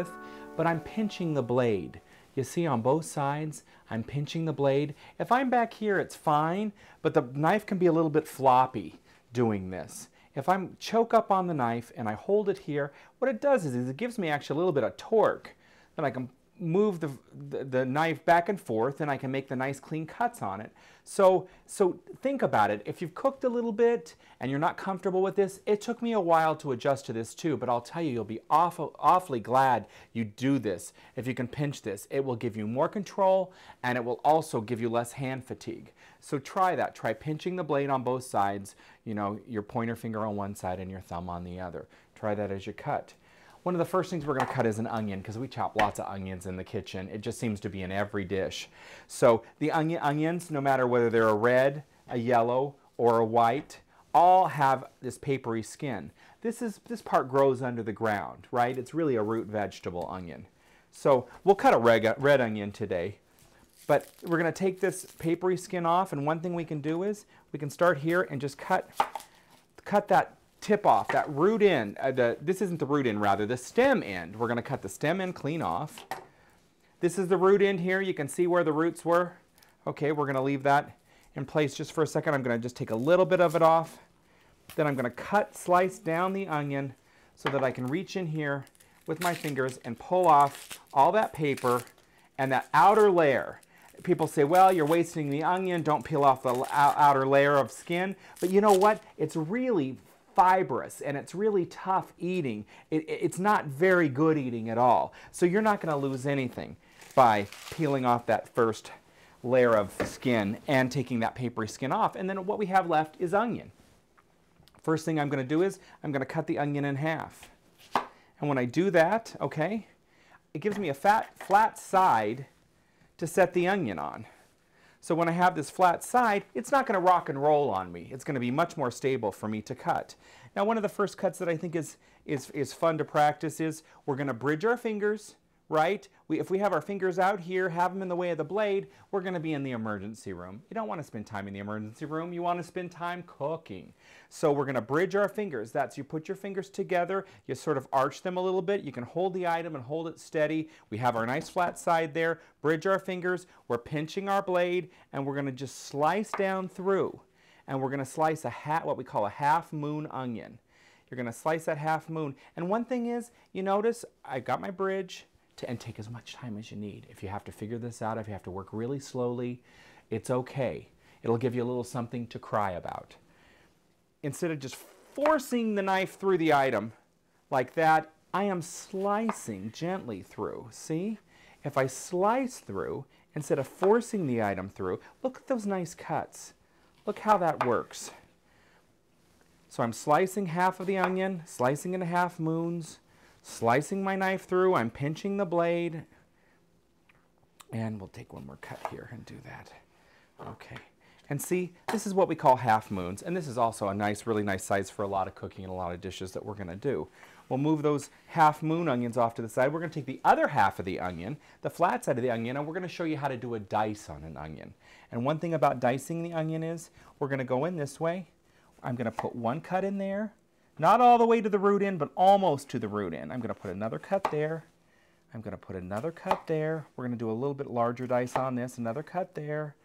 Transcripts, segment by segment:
with, but I'm pinching the blade. You see on both sides, I'm pinching the blade. If I'm back here, it's fine, but the knife can be a little bit floppy doing this. If I'm choke up on the knife and I hold it here, what it does is it gives me actually a little bit of torque. Then I can move the knife back and forth and I can make the nice clean cuts on it. So think about it. If you've cooked a little bit and you're not comfortable with this, it took me a while to adjust to this too, but I'll tell you, you'll be awfully glad you do this. If you can pinch this, it will give you more control and it will also give you less hand fatigue. So try that. Try pinching the blade on both sides, you know, your pointer finger on one side and your thumb on the other. Try that as you cut. One of the first things we're going to cut is an onion because we chop lots of onions in the kitchen. It just seems to be in every dish. So the onions, no matter whether they're a red, a yellow, or a white, all have this papery skin. This part grows under the ground, right? It's really a root vegetable onion. So we'll cut a red onion today. But we're going to take this papery skin off, and one thing we can do is we can start here and just cut that tip off, that root end. This isn't the root end, rather, the stem end. We're going to cut the stem end clean off. This is the root end here. You can see where the roots were. Okay, we're going to leave that in place just for a second. I'm going to just take a little bit of it off. Then I'm going to slice down the onion so that I can reach in here with my fingers and pull off all that paper and that outer layer. People say, well, you're wasting the onion. Don't peel off the outer layer of skin. But you know what? It's really fibrous and it's really tough eating. It's not very good eating at all. So you're not going to lose anything by peeling off that first layer of skin and taking that papery skin off. And then what we have left is onion. First thing I'm going to do is I'm going to cut the onion in half. And when I do that, okay, it gives me a flat side to set the onion on. So when I have this flat side, it's not going to rock and roll on me. It's going to be much more stable for me to cut. Now, one of the first cuts that I think is fun to practice is we're going to bridge our fingers, right? If we have our fingers out here, have them in the way of the blade, we're going to be in the emergency room. You don't want to spend time in the emergency room. You want to spend time cooking. So we're going to bridge our fingers. That's, you put your fingers together, you sort of arch them a little bit. You can hold the item and hold it steady. We have our nice flat side there. Bridge our fingers. We're pinching our blade, and we're going to just slice down through. And we're going to slice what we call a half moon onion. You're going to slice that half moon. And one thing is, you notice I've got my bridge, and take as much time as you need. If you have to figure this out, if you have to work really slowly, it's okay. It'll give you a little something to cry about. Instead of just forcing the knife through the item like that, I am slicing gently through. See? If I slice through, instead of forcing the item through, look at those nice cuts. Look how that works. So I'm slicing half of the onion, slicing into half moons, slicing my knife through, I'm pinching the blade, and we'll take one more cut here and do that. Okay, and see, this is what we call half moons, and this is also a nice, really nice size for a lot of cooking and a lot of dishes that we're going to do. We'll move those half moon onions off to the side. We're going to take the other half of the onion, the flat side of the onion, and we're going to show you how to do a dice on an onion. And one thing about dicing the onion is we're going to go in this way. I'm going to put one cut in there. Not all the way to the root end, but almost to the root end. I'm going to put another cut there. I'm going to put another cut there. We're going to do a little bit larger dice on this. Another cut there.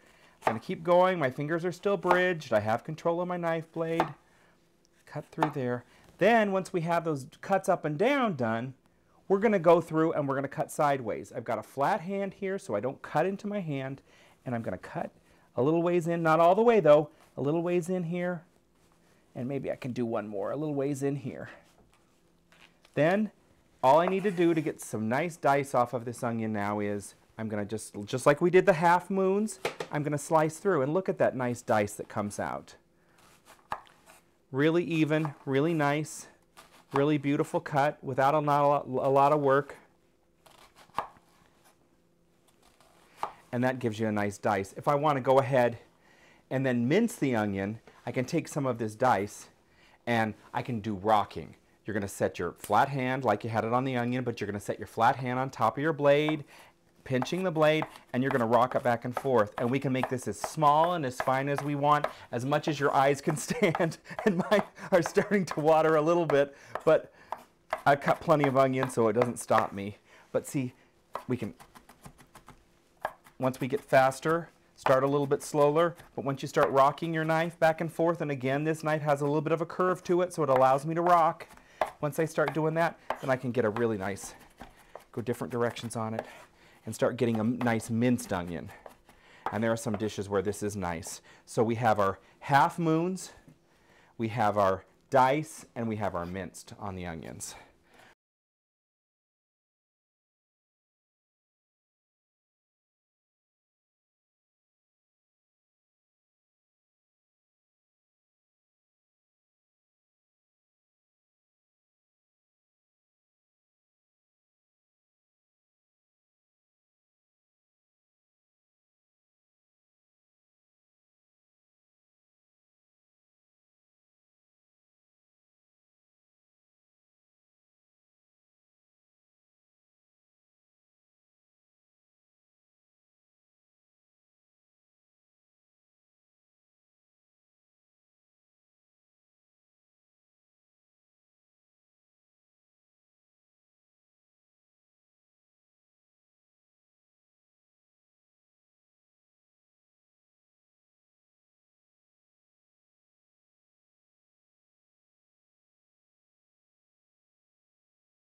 I'm going to keep going. My fingers are still bridged. I have control of my knife blade. Cut through there. Then, once we have those cuts up and down done, we're going to go through and we're going to cut sideways. I've got a flat hand here so I don't cut into my hand. And I'm going to cut a little ways in. Not all the way, though. A little ways in here. And maybe I can do one more, a little ways in here. Then, all I need to do to get some nice dice off of this onion now is, I'm going to just like we did the half moons, I'm going to slice through. And look at that nice dice that comes out. Really even, really nice, really beautiful cut without a lot of work. And that gives you a nice dice. If I want to go ahead and then mince the onion, I can take some of this dice and I can do rocking. You're going to set your flat hand like you had it on the onion, but you're going to set your flat hand on top of your blade, pinching the blade, and you're going to rock it back and forth. And we can make this as small and as fine as we want, as much as your eyes can stand. And mine are starting to water a little bit, but I cut plenty of onion so it doesn't stop me. But see, we can, once we get faster, start a little bit slower, but once you start rocking your knife back and forth, and again, this knife has a little bit of a curve to it, so it allows me to rock. Once I start doing that, then I can get a really nice, go different directions on it, and start getting a nice minced onion. And there are some dishes where this is nice. So we have our half moons, we have our dice, and we have our minced on the onions.